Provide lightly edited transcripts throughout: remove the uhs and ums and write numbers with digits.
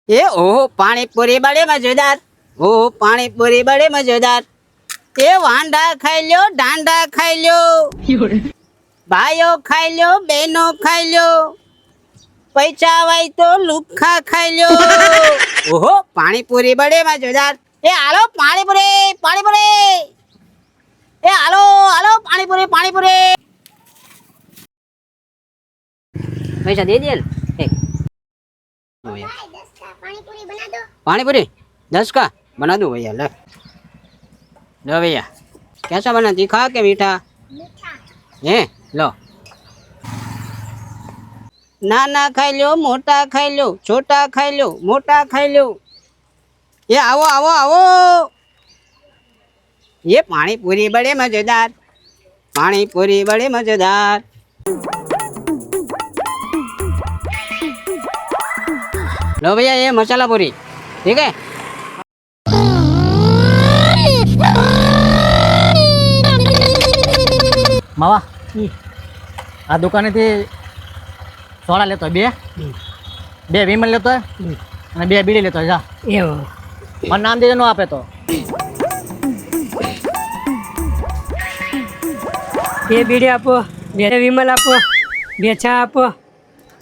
એ ઓહો પાણીપુરી બડે મજેદાર, ઓહો પાણીપુરી બડે મજેદાર. એ વાંડા ખાઈ લ્યો, ડાંડા ખાઈ લ્યો, ભાઈઓ ખાઈ લ્યો, બહેનો ખાઈ લ્યો, પૈસા હોય તો લુખ્ખા ખાઈ લ્યો. ઓહો પાણીપુરી બડે મજેદાર. એ હાલો પાણીપુરી પાણીપુરી, એ હાલો હાલો પાણીપુરી પાણીપુરી. પૈસા દे दिए पानीपुरी 10 का बना दो भैया. ले लो भैया, कैसा बना, तीखा के मीठा? है लो. नाना खाई लो, मोटा खाई लो, छोटा खाई लो, मोटा खाई लो. ये आओ आओ आओ, ये पानीपुरी बड़े मजेदार, पानीपुरी बड़े मजेदार. लो भैया ये मसाला पूरी, ठीक है. માવા આ દુકાનેથી સોડા લેતો હોય, બે વિમલ લેતો હોય અને બે બીડી લેતો હોય. જા એવું મને નામ દેજો, ન આપે તો બે બીડી આપો, બે વિમલ આપો, બે ચા આપો,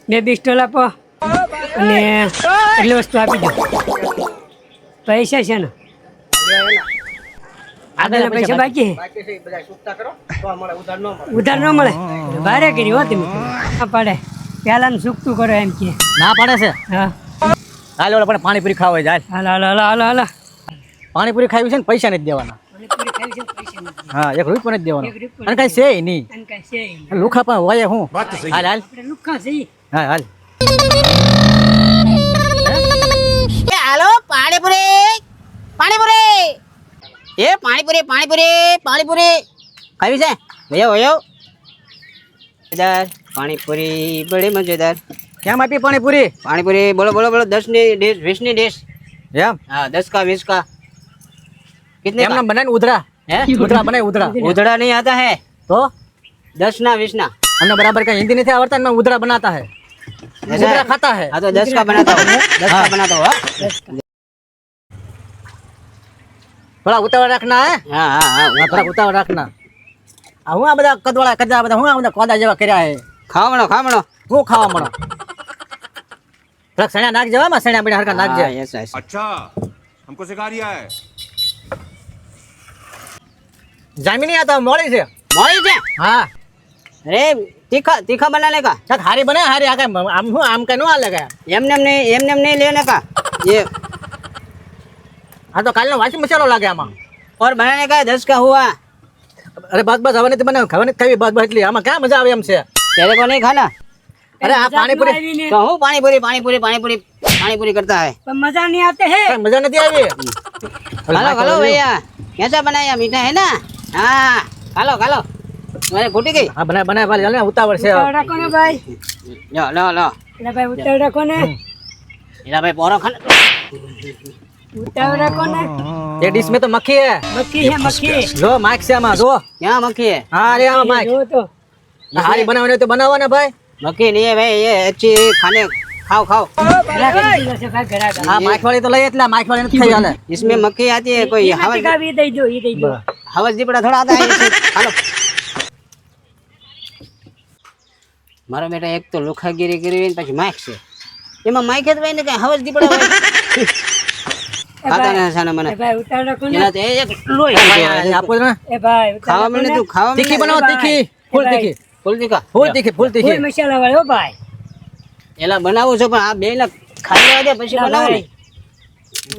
બે બિસ્ટોલ આપો અને એટલી વસ્તુ આપી દો. પૈસા છે ને આગળના પૈસા બાકી ઉધાર ન મળે, ભારે કરી હો તમે. ના પાડે પહેલાનું ચૂકતું કરો એમ કે ના પાડે છે. હા હાલ ઓલા પણ પાણીપુરી ખાવા જાય. હાલ હાલ હાલ હાલ હાલ પાણીપુરી ખાવી છે ને પૈસા નથી દેવાના. હા, 1 રૂપિયો નથી દેવાનો અને કઈ છે નહીં. લુખા પણ હોય હું. હાલ હાલ લુખ્ખા છે. હા હાલ. એ હાલો પાણીપુરી પાણીપુરી, એ પાણીપુરી પાણીપુરી પાણીપુરી ખાવી છે ભૈયા ભૈયો. મજેદાર પાણીપુરી બડે મજેદાર. કેમ આપી પાણીપુરી? पानीपुरी बोलो बोलो बोलो 10 ની ડીશ, 20 ની ડીશ. એમ हाँ 10 का 20 का कितने એમ का? નામ બનાવીને ઉધરા. है ઉધરા બનાવી ઉધરા. उधड़ा नहीं आता है, તો 10 ना 20 ना. અને બરાબર કઈ હિન્દી નથી આવડતા ને ઉધરા બનાતા હે. ऐसा ઉધરા है? ખાતા હે. हाँ तो 10 का बनाता हूँ, 10 का बनाता हूँ. हाँ થોડા ઉતાવળ રાખના હે. हाँ हाँ હા, થોડા ઉતાવળ રાખના. આ હું આ બધા કદવાળા કદા બધા હું આ બધા કોદા જેવા કર્યા હે. खाओ मनो હું ખાવા મળો. થોડાક સણ્યા નાખ જવા માં સણ્યા બેડા હરકા નાખજે. हाँ ऐसा ऐसा. अच्छा हमको सिखा रिया है. જામી નહીં આતા મોળી છે. मोड़ी से. હા अरे तीखा तीखा बनाने का. ચાક હારી બને હારી આ કઈ આમ હું આમ કઈ નો હાલે કે. एमनेम नहीं लेने का. ये આ તો કાલનો વાસી મસાલો લાગે આમાં. और बनाने का 10 का हुआ. અરે બસ બસ હવે નથી બનાવ ખાવાની ખાવી બસ બસ એટલી આમાં ક્યાં મજા આવે એમ છે. तेरे को नहीं खाना? અરે આ પાણીપુરી कहूँ पानीपुरी पानीपुरी पानीपुरी पानीपुरी करता है. પણ મજા નહીં આતે હે. કઈ મજા નથી આવી. खालो खालो भैया, कैसा बनाया, मीठा है ना? हाँ खालो खालो. तुम्हारे फूटी गई. હા બનાય બનાય ભાઈ ચાલ ને ઉતાવળ છે. ઉતાવળ રાખો ને ભાઈ. लो लो लो. એટલે ભાઈ ઉતાવળ રાખો ને, इला भाई पोरो खाना. ઉતાવળ રાખો ને. ये डिश में तो मक्खी है. મક્ખી છે મક્ખી. જો માઇક છે આમાં જો. क्या मक्खी है? હા અરે આમાં માઇક. જો તો હારી બનાવવાની તો બનાવો ને ભાઈ. मक्खी नहीं है भाई, ये अच्छी खाने. खाओ खाओ. ઘરાક આવી જશે ભાઈ ઘરાક. હા માઇક વાળી તો લઈ એટલે માઇક વાળી નથી ખાઈ હાલે. इसमें मक्खी आती है कोई ઈ हवस. કાવી દઈ દો, ઈ દઈ દો. हवस दीपड़ा थोड़ा आता है इससे. खालो. मारो बेटा एक तो લુખાગીરી કરી ને પછી માઇક છે. એમાં માઇક જ હોય ને કઈ હવસ દીપડા હોય. ખાતા ના સાના મને. એ ભાઈ ઉતાવળ રાખો ને. એના તો એક લોહી ભાઈ આપો ને. એ ભાઈ ઉતાવળ ખાવા રાખો મળે ને. તું ખાવા તીખી બનાવો તીખી. ફૂલ તીખી. ફૂલ તીખા. ફૂલ તીખી ફૂલ ફૂલ તીખી. મસાલા વાળો ભાઈ. એલા બનાવું છું પણ આ બે ને ખાઈ લેવા દે પછી ના બનાવું ભાઈ.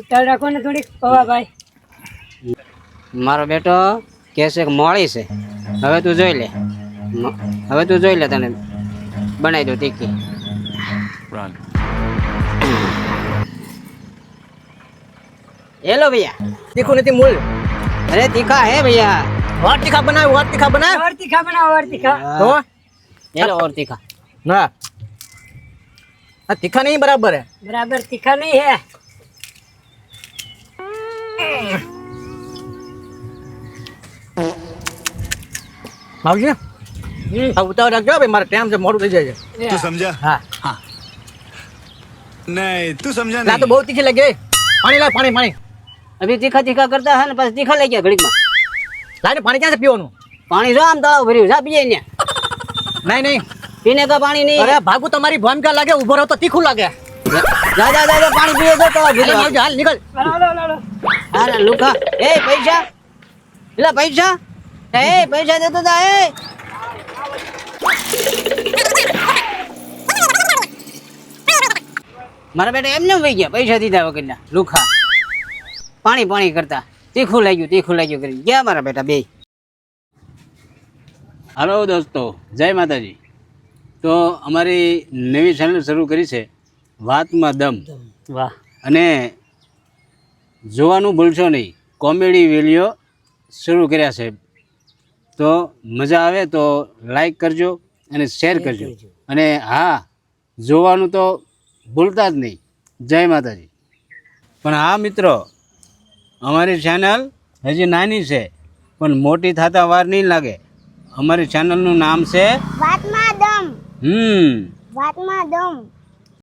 ઉતાવળ રાખો ને થોડીક પવા ભાઈ. ને. મારો બેટો કેસે મોળી છે, હવે તું જોઈ લે. હવે તું જોઈ લે, તને બનાવી દો તીખી. हेलो भैया. તીખું નથી મૂળ. अरे तीखा है भैया. और तीखा बनाव और तीखा बनाव. और तीखा बनाओ, और तीखा. तो हेलो और तीखा. ના આ તીખા નહીં બરાબર है. बराबर तीखा नहीं है. માવજી આ ઉતાવળ રાખજો ભાઈ મારે ટાઈમ છે મોડું થઈ જાય છે. तू समझा? હા हाँ. नहीं तू समझा લા તો બહુ તીખી લાગે પાણી લાવ પાણી અભી તીખા તીખા કરતા હે ને પછી તીખા લઈ ગયા ઘડીકમાં. લાઈને પાણી ક્યાં છે પીવાનું પાણી જો આમ તળાવ ભર્યું જા પીએ ને. નહીં પીને કા પાણી નહીં. અરે ભાગુ તમારી ભૂમિકા લાગે ઉભો રહો તો તીખું લાગે જા જા જા પાણી પીએ તો તળાવ ભર્યું. આવજો, હાલ નીકળ હા ને લુખા એ પૈસા પેલા પૈસા એ પૈસા દેતો તા એ મારા બેટા એમને વહી ગયા પૈસા દીધા વગરના લુખા પાણી કરતા તીખું લાગ્યું કરી ગયા મારા બેટા બે. હાલો દોસ્તો જય માતાજી. તો અમારી નવી ચેનલ શરૂ કરી છે વાતમાં દમ. વાહ અને જોવાનું ભૂલશો નહીં, કોમેડી વિડીયો શરૂ કર્યા છે. તો મજા આવે તો લાઈક કરજો અને શેર કરજો. અને હા, જોવાનું તો ભૂલતા જ નહીં. જય માતાજી. પણ હા મિત્રો, અમારી ચેનલ હજી નાની છે પણ મોટી થતા વાર નહીં લાગે. અમારી ચેનલનું નામ છે વાતમાં દમ. વાતમાં દમ.